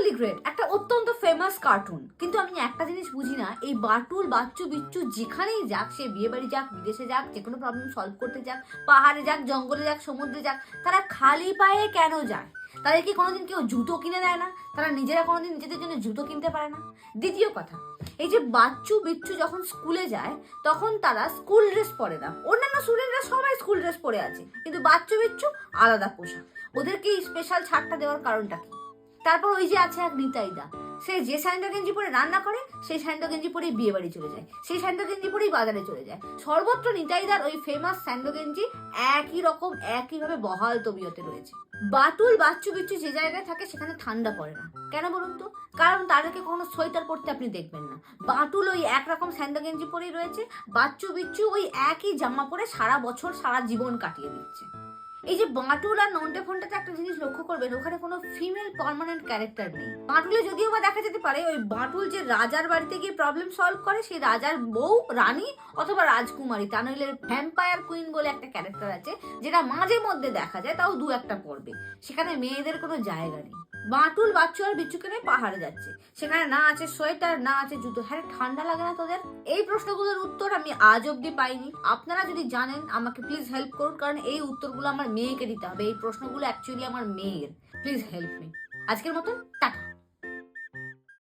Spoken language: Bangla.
অ্যাবসলিউটলি গ্রেট, একটা অত্যন্ত ফেমাস কার্টুন। কিন্তু আমি একটা জিনিস বুঝি না, এই বাটুল বাচ্চু বিচ্চু যেখানেই যাক, সে বিয়ে বাড়ি যাক, বিদেশে যাক, যে কোনো প্রবলেম সলভ করতে যাক, পাহাড়ে যাক, জঙ্গলে যাক, সমুদ্রে যাক, তারা খালি পায়ে কেন যায়? তাদের কি কোনোদিন কেউ জুতো কিনে দেয় না? তারা নিজেরা কোনোদিন নিজেদের জন্য জুতো কিনতে পারে না? দ্বিতীয় কথা, এই যে বাচ্চু বিচ্চু যখন স্কুলে যায় তখন তারা স্কুল ড্রেস পরে না। অন্যান্য স্টুডেন্টরা সবাই স্কুল ড্রেস পরে আছে, কিন্তু বাচ্চু বিচ্চু আলাদা পোশাক। ওদেরকে এই স্পেশাল ছাড়টা দেওয়ার কারণটা কি? তারপর ওই যে আছে এক নিতাইদা, সে যে স্যান্ডো গেঞ্জি পরে রান্না করে, সেই স্যান্ডো গেঞ্জি পরেই বিয়ে বাড়ি চলে যায়, সেই স্যান্ডো গেঞ্জি পরেই বাজারে চলে যায়। সর্বত্র নিতাইদার ওই ফেমাস স্যান্ডো গেঞ্জি একই রকম, একইভাবে বহাল তবিয়তে রয়েছে। বাটুল বাচ্চু বিচ্চু যে জায়গায় থাকে সেখানে ঠান্ডা পড়ে না। কেন বলুন তো? কারণ তাদেরকে কোনো সোয়েটার পরতে আপনি দেখবেন না। বাটুল ওই একরকম স্যান্ডো গেঞ্জি পরেই রয়েছে, বাচ্চু বিচ্চু ওই একই জামা পরে সারা বছর সারা জীবন কাটিয়ে দিচ্ছে। এই যে বাঁটুল আর নন্টে ফন্টাতে একটা জিনিস লক্ষ্য করবেন, ওখানে কোনো ফিমেল পার্মানেন্ট ক্যারেক্টার নেই। বাঁটুলে যদিও বা দেখা যেতে পারে ওই বাঁটুল যে রাজার বাড়িতে গিয়ে প্রবলেম সলভ করে, সেই রাজার বউ, রানী অথবা রাজকুমারী, তা নইলে ভ্যাম্পায়ার কুইন বলে একটা ক্যারেক্টার আছে, যেটা মাঝে মধ্যে দেখা যায়, তাও দু একটা পর্বে। সেখানে মেয়েদের কোনো জায়গা নেই। বাঁটুল বাচ্চু আর বিচ্চুকে নিয়ে পাহাড়ে যাচ্ছে, সেখানে না আছে সোয়েটার, না আছে জুতো। হ্যাঁ, ঠান্ডা লাগে না তোদের? এই প্রশ্নগুলোর উত্তর আমি আজ অব্দি পাইনি। আপনারা যদি জানেন আমাকে প্লিজ হেল্প করুন, কারণ এই উত্তরগুলো আমার মেয়েকে দিতে হবে। এই প্রশ্নগুলো অ্যাকচুয়ালি আমার মেয়ের। Please help me. আজকের মতন টাটা।